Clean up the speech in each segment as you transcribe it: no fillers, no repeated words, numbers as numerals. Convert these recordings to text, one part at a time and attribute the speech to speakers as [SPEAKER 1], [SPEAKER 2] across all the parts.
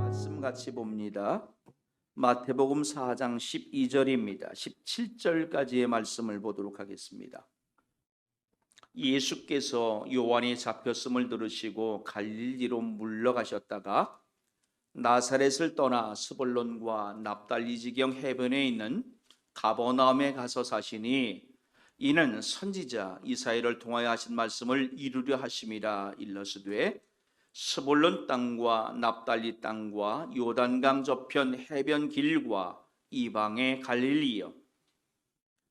[SPEAKER 1] 말씀 같이 봅니다. 마태복음 4장 12절입니다. 17절까지의 말씀을 보도록 하겠습니다. 예수께서 요한이 잡혔음을 들으시고 갈릴리로 물러가셨다가 나사렛을 떠나 스불론과 납달리 지경 해변에 있는 가버나움에 가서 사시니 이는 선지자 이사야를 통하여 하신 말씀을 이루려 하심이라. 일러스되 스불론 땅과 납달리 땅과 요단강 저편 해변 길과 이방의 갈릴리여,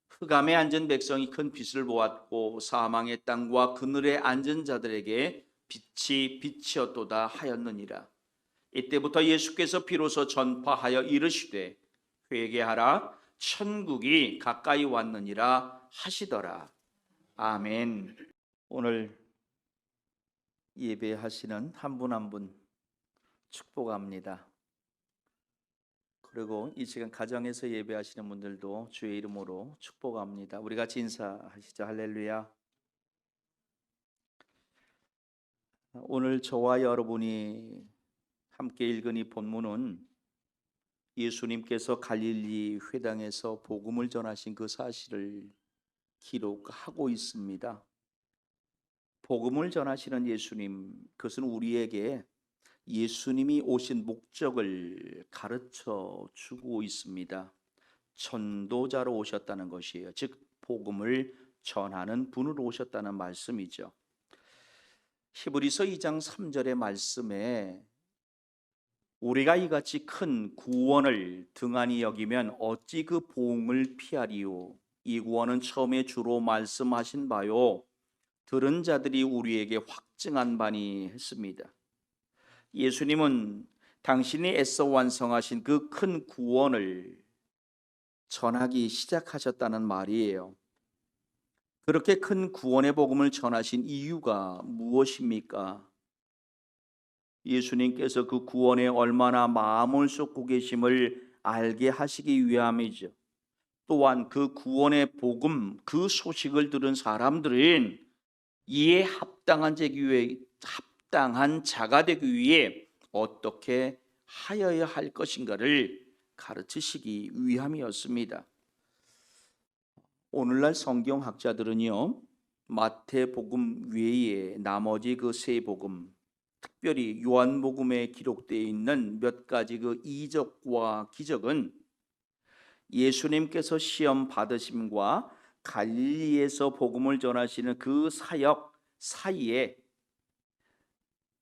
[SPEAKER 1] 흑암에 앉은 백성이 큰 빛을 보았고 사망의 땅과 그늘에 앉은 자들에게 빛이 빛이었도다 하였느니라. 이때부터 예수께서 비로소 전파하여 이르시되 회개하라, 천국이 가까이 왔느니라 하시더라. 아멘. 오늘 예배하시는 한 분 한 분 축복합니다. 그리고 이 시간 가정에서 예배하시는 분들도 주의 이름으로 축복합니다. 우리 같이 인사하시죠. 할렐루야. 오늘 저와 여러분이 함께 읽은 이 본문은 예수님께서 갈릴리 회당에서 복음을 전하신 그 사실을 기록하고 있습니다. 복음을 전하시는 예수님, 그것은 우리에게 예수님이 오신 목적을 가르쳐 주고 있습니다. 전도자로 오셨다는 것이에요. 즉 복음을 전하는 분으로 오셨다는 말씀이죠. 히브리서 2장 3절의 말씀에 우리가 이같이 큰 구원을 등한히 여기면 어찌 그 보응을 피하리요. 이 구원은 처음에 주로 말씀하신 바요 들은 자들이 우리에게 확증한 바니 했습니다. 예수님은 당신이 애써 완성하신 그 큰 구원을 전하기 시작하셨다는 말이에요. 그렇게 큰 구원의 복음을 전하신 이유가 무엇입니까? 예수님께서 그 구원에 얼마나 마음을 쏟고 계심을 알게 하시기 위함이죠. 또한 그 구원의 복음, 그 소식을 들은 사람들은 이에 합당한 자가 되기 위해 어떻게 하여야 할 것인가를 가르치시기 위함이었습니다. 오늘날 성경학자들은요, 마태복음 외에 나머지 그 세 복음, 특별히 요한복음에 기록되어 있는 몇 가지 그 이적과 기적은 예수님께서 시험 받으심과 갈릴리에서 복음을 전하시는 그 사역 사이에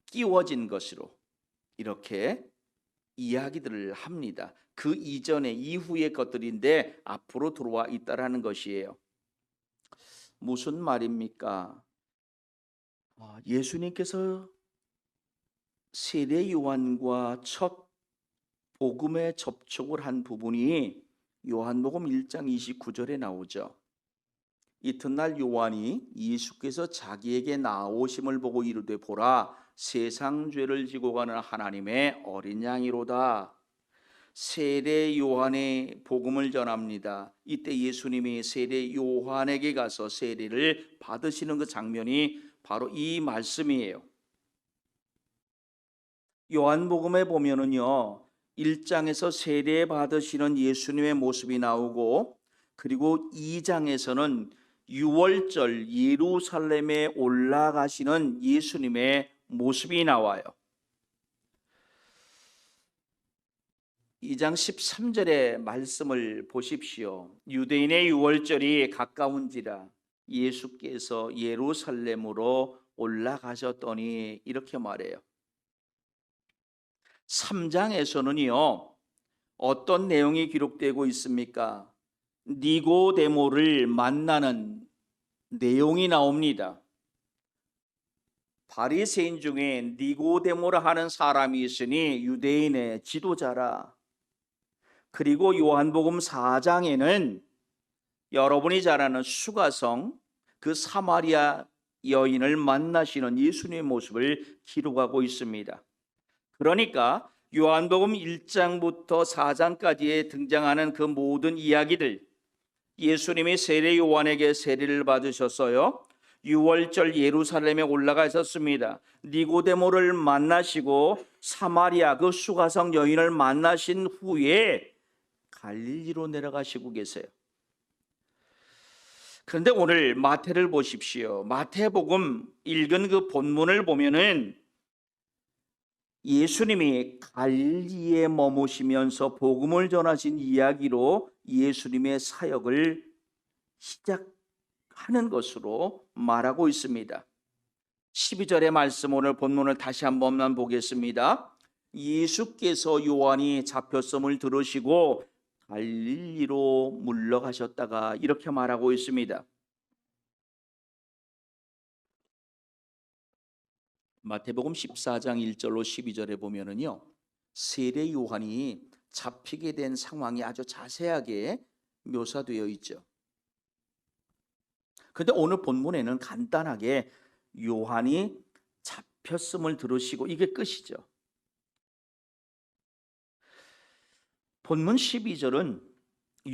[SPEAKER 1] 끼워진 것으로 이렇게 이야기들을 합니다. 그 이전에 이후의 것들인데 앞으로 들어와 있다라는 것이에요. 무슨 말입니까? 예수님께서 세례 요한과 첫 복음에 접촉을 한 부분이 요한복음 1장 29절에 나오죠. 이튿날 요한이 예수께서 자기에게 나오심을 보고 이르되 보라, 세상 죄를 지고 가는 하나님의 어린 양이로다. 세례 요한의 복음을 전합니다. 이때 예수님이 세례 요한에게 가서 세례를 받으시는 그 장면이 바로 이 말씀이에요. 요한복음에 보면은요, 1장에서 세례 받으시는 예수님의 모습이 나오고, 그리고 2장에서는 6월절 예루살렘에 올라가시는 예수님의 모습이 나와요. 2장 13절의 말씀을 보십시오. 유대인의 6월절이 가까운지라 예수께서 예루살렘으로 올라가셨더니 이렇게 말해요. 3장에서는요, 어떤 내용이 기록되고 있습니까? 니고데모를 만나는 내용이 나옵니다. 바리새인 중에 니고데모라 하는 사람이 있으니 유대인의 지도자라. 그리고 요한복음 4장에는 여러분이 잘 아는 수가성, 그 사마리아 여인을 만나시는 예수님의 모습을 기록하고 있습니다. 그러니까 요한복음 1장부터 4장까지에 등장하는 그 모든 이야기들, 예수님이 세례 요한에게 세례를 받으셨어요. 6월절 예루살렘에 올라가셨습니다. 니고데모를 만나시고 사마리아 그 수가성 여인을 만나신 후에 갈릴리로 내려가시고 계세요. 그런데 오늘 마태를 보십시오. 마태복음 읽은 그 본문을 보면은 예수님이 갈릴리에 머무시면서 복음을 전하신 이야기로 예수님의 사역을 시작하는 것으로 말하고 있습니다. 12절의 말씀, 오늘 본문을 다시 한 번만 보겠습니다. 예수께서 요한이 잡혔음을 들으시고 갈릴리로 물러가셨다가 이렇게 말하고 있습니다. 마태복음 14장 1절로 12절에 보면은요, 세례 요한이 잡히게 된 상황이 아주 자세하게 묘사되어 있죠. 그런데 오늘 본문에는 간단하게 요한이 잡혔음을 들으시고 이게 끝이죠. 본문 12절은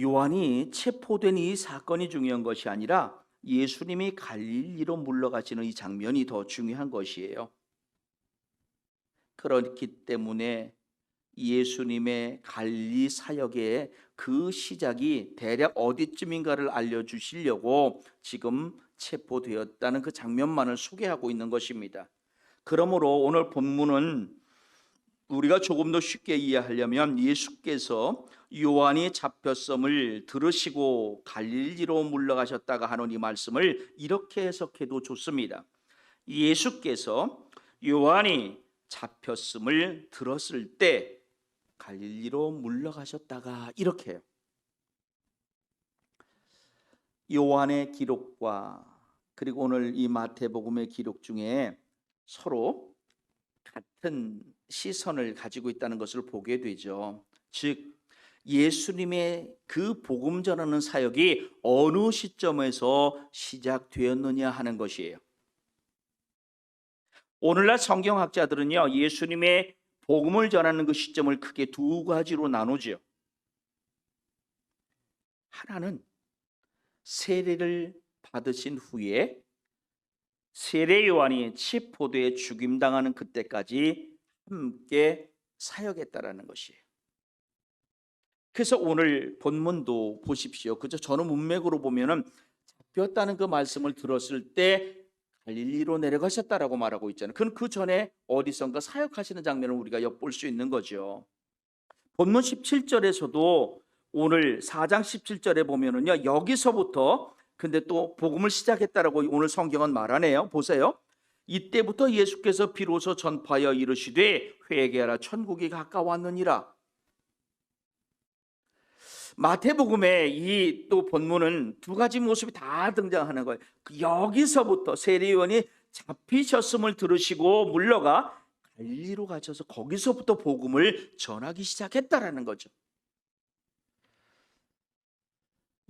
[SPEAKER 1] 요한이 체포된 이 사건이 중요한 것이 아니라 예수님이 갈릴리로 물러가시는 이 장면이 더 중요한 것이에요. 그렇기 때문에 예수님의 갈릴리 사역의 그 시작이 대략 어디쯤인가를 알려주시려고 지금 체포되었다는 그 장면만을 소개하고 있는 것입니다. 그러므로 오늘 본문은 우리가 조금 더 쉽게 이해하려면 예수께서 요한이 잡혔음을 들으시고 갈릴리로 물러가셨다가 하는 이 말씀을 이렇게 해석해도 좋습니다. 예수께서 요한이 잡혔음을 들었을 때 갈릴리로 물러가셨다가 이렇게 해요. 요한의 기록과 그리고 오늘 이 마태복음의 기록 중에 서로 같은 시선을 가지고 있다는 것을 보게 되죠. 즉 예수님의 그 복음 전하는 사역이 어느 시점에서 시작되었느냐 하는 것이에요. 오늘날 성경학자들은요, 예수님의 복음을 전하는 그 시점을 크게 두 가지로 나누죠. 하나는 세례를 받으신 후에 세례 요한이 체포돼 죽임당하는 그때까지 함께 사역했다라는 것이에요. 그래서 오늘 본문도 보십시오. 그저 저는 문맥으로 보면은 잡혔다는 그 말씀을 들었을 때 갈릴리로 내려가셨다라고 말하고 있잖아요. 그건 그 전에 어디선가 사역하시는 장면을 우리가 엿볼 수 있는 거죠. 본문 17절에서도 오늘 4장 17절에 보면은요, 여기서부터 근데 또 복음을 시작했다라고 오늘 성경은 말하네요. 보세요. 이때부터 예수께서 비로소 전파하여 이르시되 회개하라 천국이 가까웠느니라. 마태복음에 이 또 본문은 두 가지 모습이 다 등장하는 거예요. 여기서부터 세례요한이 잡히셨음을 들으시고 물러가 갈릴리로 가셔서 거기서부터 복음을 전하기 시작했다라는 거죠.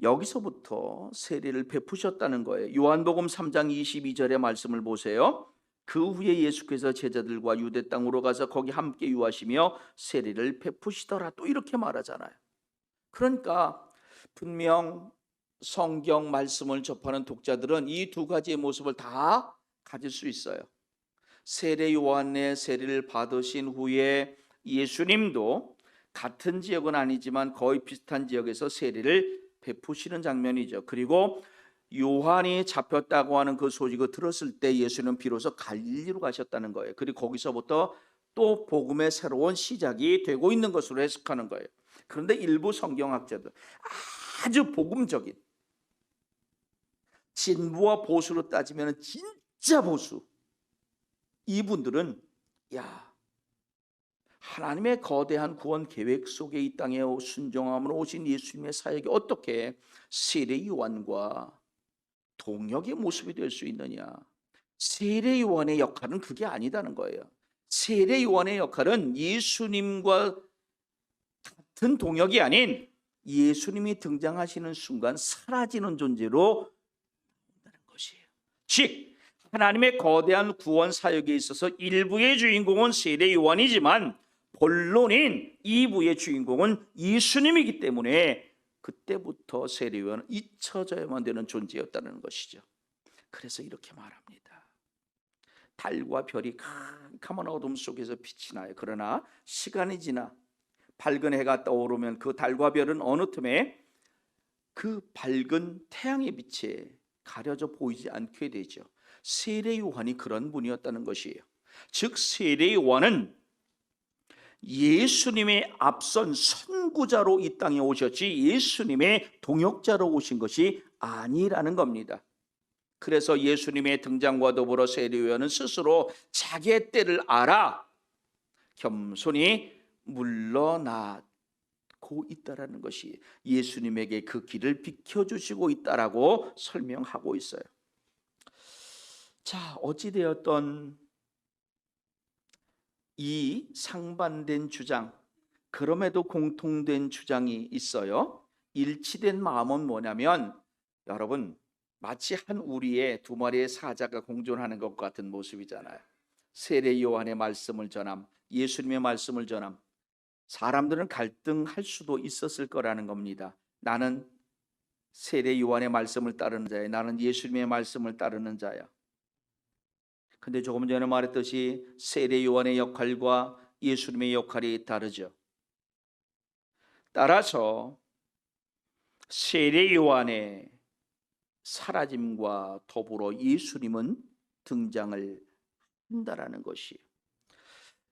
[SPEAKER 1] 여기서부터 세례를 베푸셨다는 거예요. 요한복음 3장 22절의 말씀을 보세요. 그 후에 예수께서 제자들과 유대 땅으로 가서 거기 함께 유하시며 세례를 베푸시더라. 또 이렇게 말하잖아요. 그러니까 분명 성경 말씀을 접하는 독자들은 이 두 가지의 모습을 다 가질 수 있어요. 세례 요한의 세례를 받으신 후에 예수님도 같은 지역은 아니지만 거의 비슷한 지역에서 세례를 베푸시는 장면이죠. 그리고 요한이 잡혔다고 하는 그 소식을 들었을 때 예수는 비로소 갈릴리로 가셨다는 거예요. 그리고 거기서부터 또 복음의 새로운 시작이 되고 있는 것으로 해석하는 거예요. 그런데 일부 성경학자들 아주 복음적인 진보와 보수로 따지면 진짜 보수, 이분들은 하나님의 거대한 구원 계획 속에 이 땅에 순종함으로 오신 예수님의 사역이 어떻게 세례 요한과 동역의 모습이 될 수 있느냐. 세례 요한의 역할은 그게 아니다는 거예요. 세례 요한의 역할은 예수님과 같은 동역이 아닌 예수님이 등장하시는 순간 사라지는 존재로 나온다는 것이에요. 즉 하나님의 거대한 구원 사역에 있어서 일부의 주인공은 세례 요한이지만 본론인 2부의 주인공은 예수님이기 때문에 그때부터 세례 요한은 잊혀져야만 되는 존재였다는 것이죠. 그래서 이렇게 말합니다. 달과 별이 캄캄한 어둠 속에서 빛이 나요. 그러나 시간이 지나 밝은 해가 떠오르면 그 달과 별은 어느 틈에 그 밝은 태양의 빛에 가려져 보이지 않게 되죠. 세례 요한이 그런 분이었다는 것이에요. 즉 세례 요한은 예수님의 앞선 선구자로 이 땅에 오셨지 예수님의 동역자로 오신 것이 아니라는 겁니다. 그래서 예수님의 등장과 더불어 세례 요한은 스스로 자기의 때를 알아 겸손히 물러나고 있다라는 것이 예수님에게 그 길을 비켜주시고 있다라고 설명하고 있어요. 자, 어찌되었던 이 상반된 주장, 그럼에도 공통된 주장이 있어요. 일치된 마음은 뭐냐면 여러분 마치 한 우리의 두 마리의 사자가 공존하는 것 같은 모습이잖아요. 세례 요한의 말씀을 전함, 예수님의 말씀을 전함. 사람들은 갈등할 수도 있었을 거라는 겁니다. 나는 세례 요한의 말씀을 따르는 자야, 나는 예수님의 말씀을 따르는 자야. 근데 조금 전에 말했듯이 세례 요한의 역할과 예수님의 역할이 다르죠. 따라서 세례 요한의 사라짐과 더불어 예수님은 등장을 한다라는 것이에요.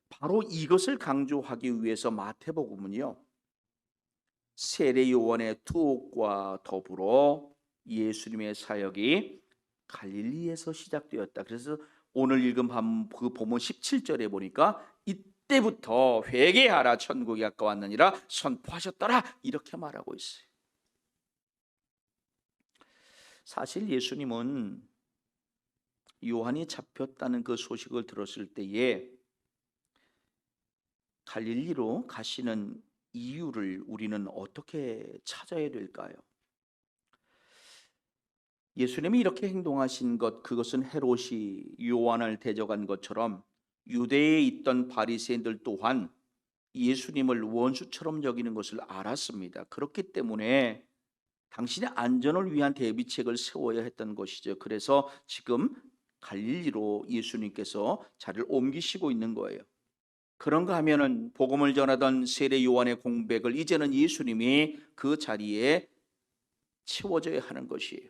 [SPEAKER 1] 바로 이것을 강조하기 위해서 마태복음은요, 세례 요한의 투옥과 더불어 예수님의 사역이 갈릴리에서 시작되었다. 그래서 오늘 읽은 그 본문 17절에 보니까 이때부터 회개하라 천국이 가까웠느니라 선포하셨더라 이렇게 말하고 있어요. 사실 예수님은 요한이 잡혔다는 그 소식을 들었을 때에 갈릴리로 가시는 이유를 우리는 어떻게 찾아야 될까요? 예수님이 이렇게 행동하신 것, 그것은 헤롯이 요한을 대적한 것처럼 유대에 있던 바리새인들 또한 예수님을 원수처럼 여기는 것을 알았습니다. 그렇기 때문에 당신의 안전을 위한 대비책을 세워야 했던 것이죠. 그래서 지금 갈릴리로 예수님께서 자리를 옮기시고 있는 거예요. 그런가 하면은 복음을 전하던 세례 요한의 공백을 이제는 예수님이 그 자리에 채워줘야 하는 것이에요.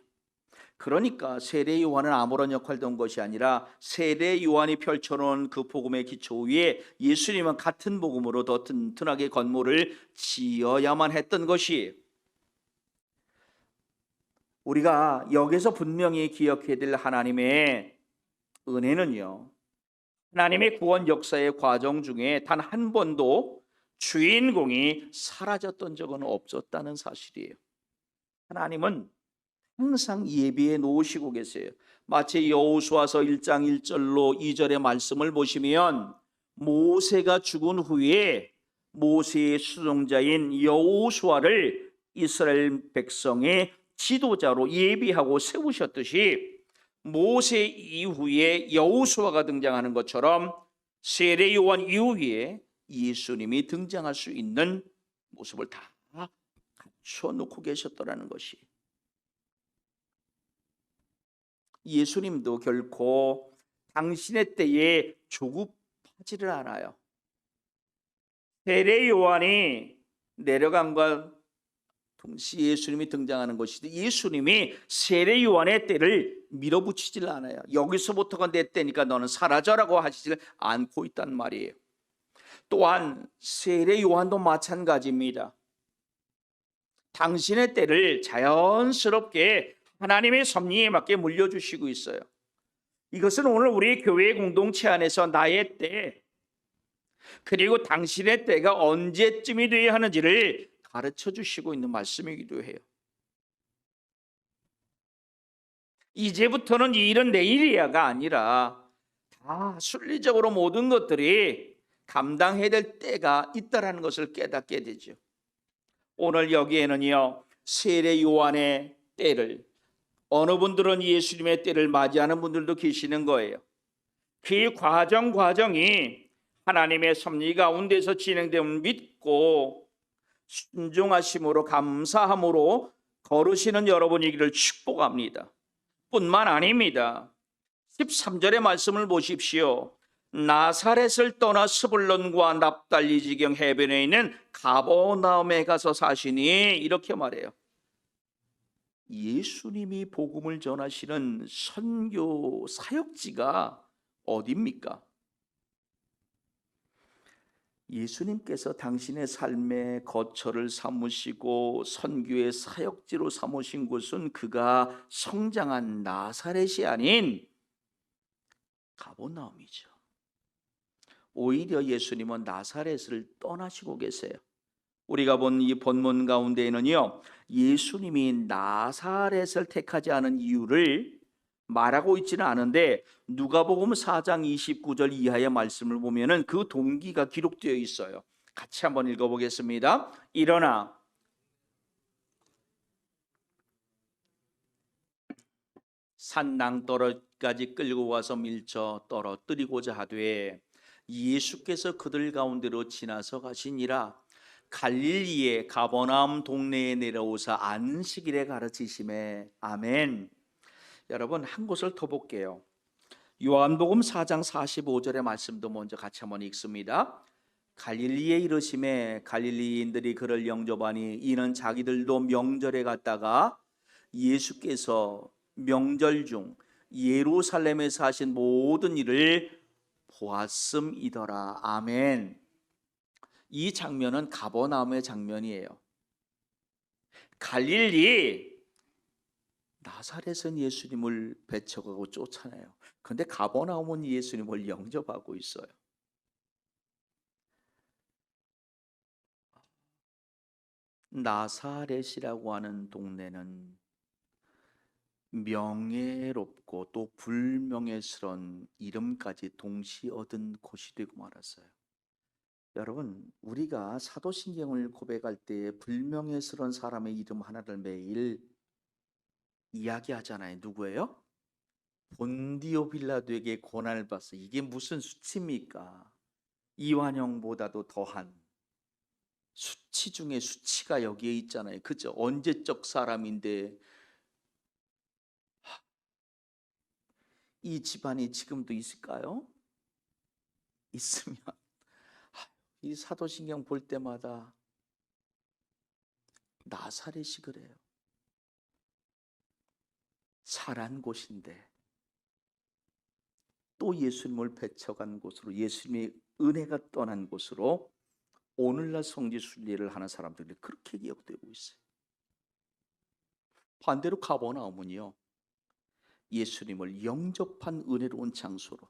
[SPEAKER 1] 그러니까 세례 요한은 아무런 역할도 한 것이 아니라 세례 요한이 펼쳐놓은 그 복음의 기초 위에 예수님은 같은 복음으로 더 튼튼하게 건물을 지어야만 했던 것이에요. 우리가 여기서 분명히 기억해야 될 하나님의 은혜는요, 하나님의 구원 역사의 과정 중에 단 한 번도 주인공이 사라졌던 적은 없었다는 사실이에요. 하나님은 항상 예비해 놓으시고 계세요. 마치 여호수아서 1장 1절로 2절의 말씀을 보시면 모세가 죽은 후에 모세의 수종자인 여호수아를 이스라엘 백성의 지도자로 예비하고 세우셨듯이 모세 이후에 여호수아가 등장하는 것처럼 세례 요한 이후에 예수님이 등장할 수 있는 모습을 다 갖춰놓고 계셨더라는 것이, 예수님도 결코 당신의 때에 조급하지를 않아요. 세례 요한이 내려간과 동시에 예수님이 등장하는 것이지 예수님이 세례 요한의 때를 밀어붙이질 않아요. 여기서부터가 내 때니까 너는 사라져라고 하시질 않고 있단 말이에요. 또한 세례 요한도 마찬가지입니다. 당신의 때를 자연스럽게 하나님의 섭리에 맞게 물려주시고 있어요. 이것은 오늘 우리 교회 공동체 안에서 나의 때, 그리고 당신의 때가 언제쯤이 되어야 하는지를 가르쳐 주시고 있는 말씀이기도 해요. 이제부터는 이 일은 내일이야가 아니라 다 순리적으로 모든 것들이 감당해야 될 때가 있다라는 것을 깨닫게 되죠. 오늘 여기에는요, 세례 요한의 때를, 어느 분들은 예수님의 때를 맞이하는 분들도 계시는 거예요. 그 과정이 하나님의 섭리 가운데서 진행됨을 믿고 순종하심으로 감사함으로 걸으시는 여러분이기를 축복합니다. 뿐만 아닙니다. 13절의 말씀을 보십시오. 나사렛을 떠나 스불론과 납달리 지경 해변에 있는 가버나움에 가서 사시니 이렇게 말해요. 예수님이 복음을 전하시는 선교 사역지가 어디입니까? 예수님께서 당신의 삶의 거처를 삼으시고 선교의 사역지로 삼으신 곳은 그가 성장한 나사렛이 아닌 가버나움이죠. 오히려 예수님은 나사렛을 떠나시고 계세요. 우리가 본 이 본문 가운데에는요, 예수님이 나사렛을 택하지 않은 이유를 말하고 있지는 않은데 누가복음 4장 29절 이하의 말씀을 보면은 그 동기가 기록되어 있어요. 같이 한번 읽어보겠습니다. 일어나 산 낭떠러지까지 끌고 와서 밀쳐 떨어뜨리고자 하되 예수께서 그들 가운데로 지나서 가시니라. 갈릴리의 가버나움 동네에 내려오사 안식일에 가르치심에. 아멘. 여러분, 한 곳을 더 볼게요. 요한복음 4장 45절의 말씀도 먼저 같이 한번 읽습니다. 갈릴리에 이르심에 갈릴리인들이 그를 영접하니 이는 자기들도 명절에 갔다가 예수께서 명절 중 예루살렘에서 하신 모든 일을 보았음이더라. 아멘. 이 장면은 가버나움의 장면이에요. 갈릴리, 나사렛은 예수님을 배척하고 쫓아내요. 그런데 가버나움은 예수님을 영접하고 있어요. 나사렛이라고 하는 동네는 명예롭고 또 불명예스러운 이름까지 동시에 얻은 곳이 되고 말았어요. 여러분, 우리가 사도신경을 고백할 때 불명예스러운 사람의 이름 하나를 매일 이야기하잖아요. 누구예요? 본디오 빌라도에게 고난을 받았어. 이게 무슨 수치입니까? 이완용보다도 더한 수치 중에 수치가 여기에 있잖아요. 그죠? 언제적 사람인데 이 집안이 지금도 있을까요? 있으면 이 사도신경 볼 때마다 나사렛이 그래요. 살한 곳인데 또 예수님을 배척한 곳으로, 예수님의 은혜가 떠난 곳으로 오늘날 성지 순례를 하는 사람들이 그렇게 기억되고 있어요. 반대로 가버나움은요, 예수님을 영접한 은혜로운 장소로,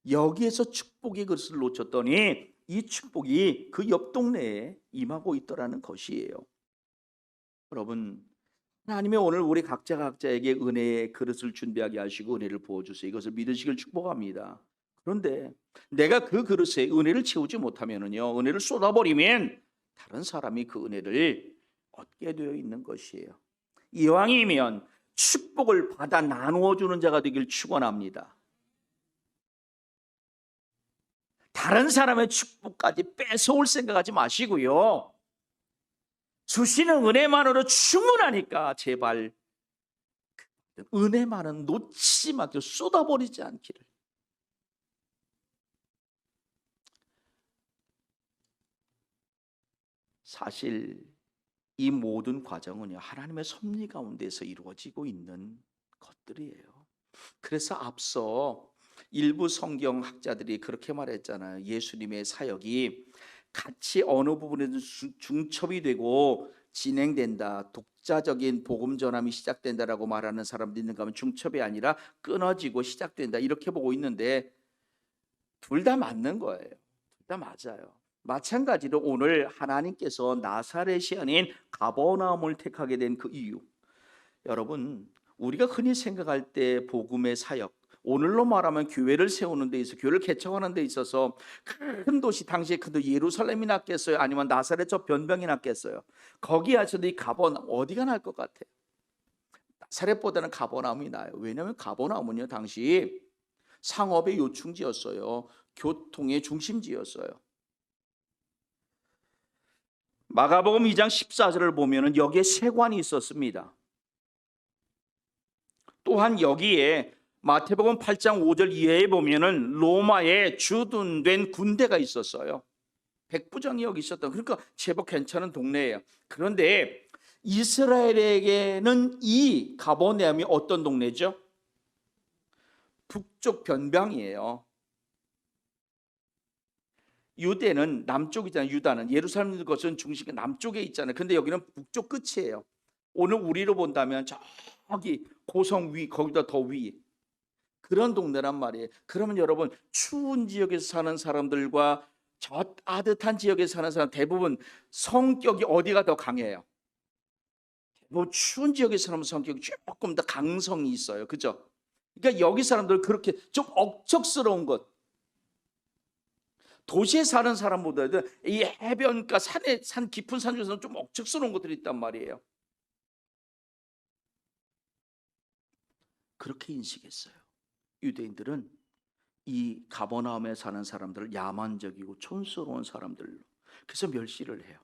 [SPEAKER 1] 여기에서 축복의 그릇을 놓쳤더니 이 축복이 그 옆 동네에 임하고 있더라는 것이에요. 여러분, 하나님의 오늘 우리 각자에게 은혜의 그릇을 준비하게 하시고 은혜를 부어주세요. 이것을 믿으시길 축복합니다. 그런데 내가 그 그릇에 은혜를 채우지 못하면요, 은혜를 쏟아버리면 다른 사람이 그 은혜를 얻게 되어 있는 것이에요. 이왕이면 축복을 받아 나누어 주는 자가 되길 축원합니다. 다른 사람의 축복까지 뺏어올 생각하지 마시고요, 주시는 은혜만으로 충분하니까 제발 은혜만은 놓치지 마기를, 쏟아버리지 않기를. 사실 이 모든 과정은요, 하나님의 섭리 가운데서 이루어지고 있는 것들이에요. 그래서 앞서 일부 성경학자들이 그렇게 말했잖아요. 예수님의 사역이 같이 어느 부분에서 중첩이 되고 진행된다, 독자적인 복음 전함이 시작된다라고 말하는 사람도 있는가 하면 중첩이 아니라 끊어지고 시작된다, 이렇게 보고 있는데 둘 다 맞는 거예요. 둘 다 맞아요. 마찬가지로 오늘 하나님께서 나사렛이 아닌 가버나움을 택하게 된 그 이유, 여러분, 우리가 흔히 생각할 때 복음의 사역, 오늘로 말하면 교회를 세우는 데 있어서, 교회를 개척하는 데 있어서 큰 도시, 당시에 그 예루살렘이 낫겠어요? 아니면 나사렛 저 변병이 낫겠어요? 거기에서도 이 가버나움 어디가 나을 것 같아요? 나사렛보다는 가버나움이 나아요. 왜냐하면 가버나움은요, 당시 상업의 요충지였어요. 교통의 중심지였어요. 마가복음 2장 14절을 보면은 여기에 세관이 있었습니다. 또한 여기에 마태복음 8장 5절 이하에 보면은 로마에 주둔된 군대가 있었어요. 백부장이 여기 있었다. 그러니까 제법 괜찮은 동네예요. 그런데 이스라엘에게는 이 가버나움이 어떤 동네죠? 북쪽 변방이에요. 유대는 남쪽이잖아요. 유다는 예루살렘 것은 중심이 남쪽에 있잖아요. 근데 여기는 북쪽 끝이에요. 오늘 우리로 본다면 저기 고성 위, 거기다 더 위, 그런 동네란 말이에요. 그러면 여러분, 추운 지역에서 사는 사람들과 저 따뜻한 지역에서 사는 사람 대부분 성격이 어디가 더 강해요? 뭐 추운 지역에서 사는 성격이 조금 더 강성이 있어요. 그죠? 그러니까 여기 사람들 그렇게 좀 억척스러운 것, 도시에 사는 사람보다도 이 해변가 산에, 산 깊은 산 중에서는 좀 억척스러운 것들이 있단 말이에요. 그렇게 인식했어요. 유대인들은 이 가버나움에 사는 사람들을 야만적이고 촌스러운 사람들로, 그래서 멸시를 해요.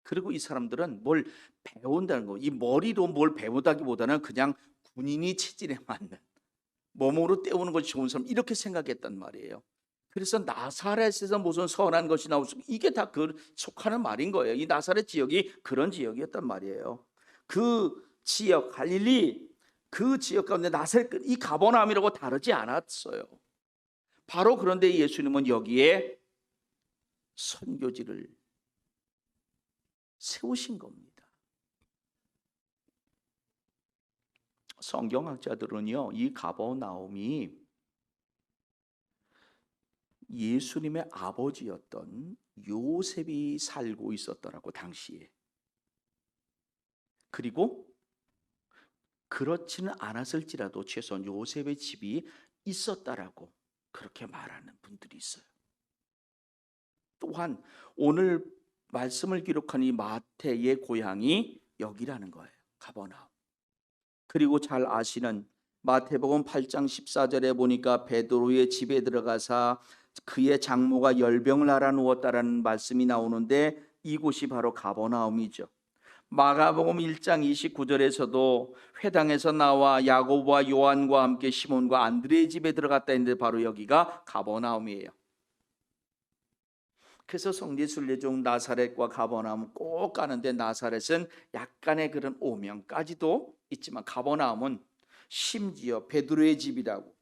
[SPEAKER 1] 그리고 이 사람들은 뭘 배운다는 거, 이 머리로 뭘 배우다기보다는 그냥 군인이 체질에 맞는 몸으로 때우는 것이 좋은 사람, 이렇게 생각했단 말이에요. 그래서 나사렛에서 무슨 선한 것이 나올 수, 이게 다 그 속하는 말인 거예요. 이 나사렛 지역이 그런 지역이었단 말이에요. 그 지역 갈릴리, 그 지역 가운데 나사렛, 이 가버나움이라고 다르지 않았어요. 바로 그런데 예수님은 여기에 선교지를 세우신 겁니다. 성경학자들은요, 이 가버나움이 예수님의 아버지였던 요셉이 살고 있었더라고, 당시에. 그리고 그렇지는 않았을지라도 최소한 요셉의 집이 있었다라고 그렇게 말하는 분들이 있어요. 또한 오늘 말씀을 기록한 이 마태의 고향이 여기라는 거예요. 가버나움. 그리고 잘 아시는 마태복음 8장 14절에 보니까 베드로의 집에 들어가서 그의 장모가 열병을 앓아 누웠다라는 말씀이 나오는데 이곳이 바로 가버나움이죠. 마가복음 1장 29절에서도 회당에서 나와 야고보와 요한과 함께 시몬과 안드레의 집에 들어갔다 했는데 바로 여기가 가버나움이에요. 그래서 성지순례 중 나사렛과 가버나움 꼭 가는데, 나사렛은 약간의 그런 오명까지도 있지만 가버나움은 심지어 베드로의 집이라고,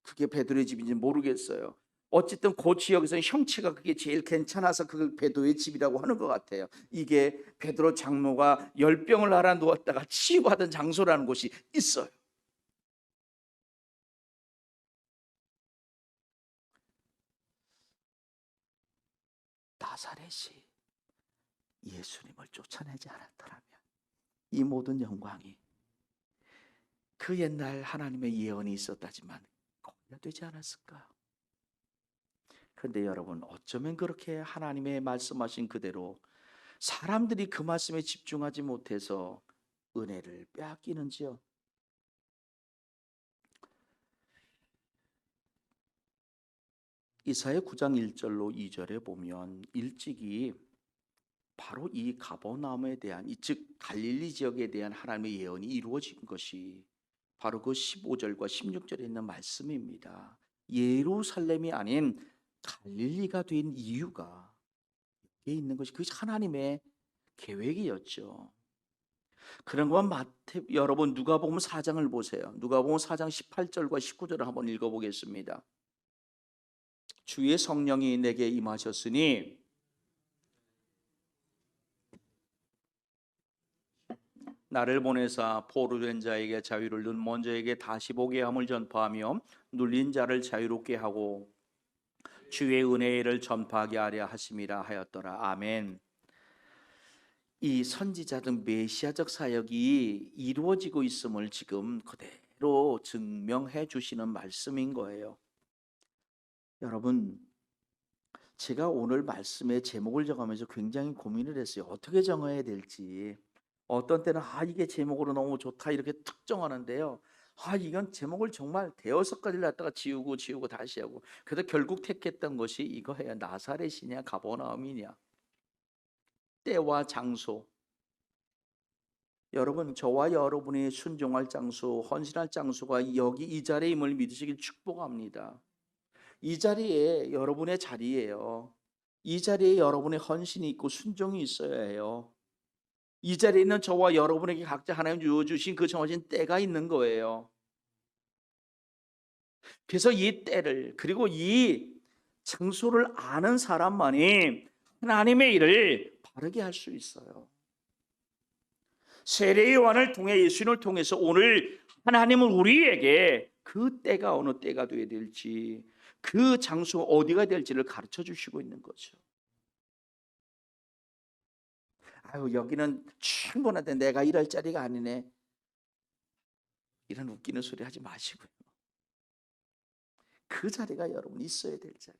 [SPEAKER 1] 그게 베드로의 집인지 모르겠어요. 어쨌든 그 지역에서는 형체가 그게 제일 괜찮아서 그걸 베드로의 집이라고 하는 것 같아요. 이게 베드로 장로가 열병을 앓아 누웠다가 치유받은 장소라는 곳이 있어요. 나사렛이 예수님을 쫓아내지 않았더라면 이 모든 영광이 그 옛날 하나님의 예언이 있었다지만 거기가 되지 않았을까? 그런데 여러분, 어쩌면 그렇게 하나님의 말씀하신 그대로 사람들이 그 말씀에 집중하지 못해서 은혜를 빼앗기는지요? 이사야 9장 1절로 2절에 보면 일찍이 바로 이 가버나움에 대한, 즉 갈릴리 지역에 대한 하나님의 예언이 이루어진 것이 바로 그 15절과 16절에 있는 말씀입니다. 예루살렘이 아닌 갈릴리가 된 이유가 여기에 있는 것이 그 하나님의 계획이었죠. 그런 건 여러분 누가복음 4장을 보세요. 누가복음 4장 18절과 19절을 한번 읽어보겠습니다. 주의 성령이 내게 임하셨으니 나를 보내사 포로된 자에게 자유를, 눈먼 자에게 다시 보게 함을 전파하며 눌린 자를 자유롭게 하고 주의 은혜를 전파하게 하려 하심이라 하였더라. 아멘. 이 선지자든 메시아적 사역이 이루어지고 있음을 지금 그대로 증명해 주시는 말씀인 거예요. 여러분, 제가 오늘 말씀의 제목을 정하면서 굉장히 고민을 했어요. 어떻게 정해야 될지. 어떤 때는 이게 제목으로 너무 좋다 이렇게 탁 정하는데요. 이건 제목을 정말 대여섯 가지를 갖다가 지우고 다시 하고, 그래서 결국 택했던 것이 이거예요. 나사렛이냐 가버나움이냐, 때와 장소. 여러분, 저와 여러분의 순종할 장소, 헌신할 장소가 여기 이 자리임을 믿으시길 축복합니다. 이 자리에 여러분의 자리예요. 이 자리에 여러분의 헌신이 있고 순종이 있어야 해요. 이 자리에 있는 저와 여러분에게 각자 하나님 주어주신 그 정해진 때가 있는 거예요. 그래서 이 때를, 그리고 이 장소를 아는 사람만이 하나님의 일을 바르게 할 수 있어요. 세례 요한을 통해, 예수님을 통해서 오늘 하나님은 우리에게 그 때가 어느 때가 되어야 될지, 그 장소가 어디가 될지를 가르쳐 주시고 있는 거죠. 아유, 여기는 충분한데 내가 일할 자리가 아니네, 이런 웃기는 소리 하지 마시고요. 그 자리가 여러분 있어야 될 자리.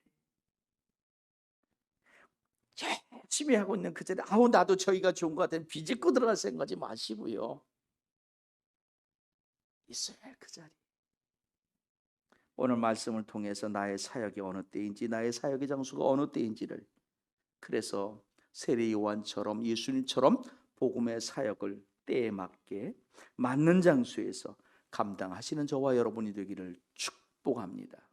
[SPEAKER 1] 열심히 하고 있는 그 자리, 아우 나도 저희가 좋은 것 같아요, 비집고 들어갈 생각하지 마시고요. 있어야 할 그 자리. 오늘 말씀을 통해서 나의 사역이 어느 때인지, 나의 사역의 장소가 어느 때인지를, 그래서 세례 요한처럼, 예수님처럼 복음의 사역을 때에 맞게 맞는 장소에서 감당하시는 저와 여러분이 되기를 축복합니다.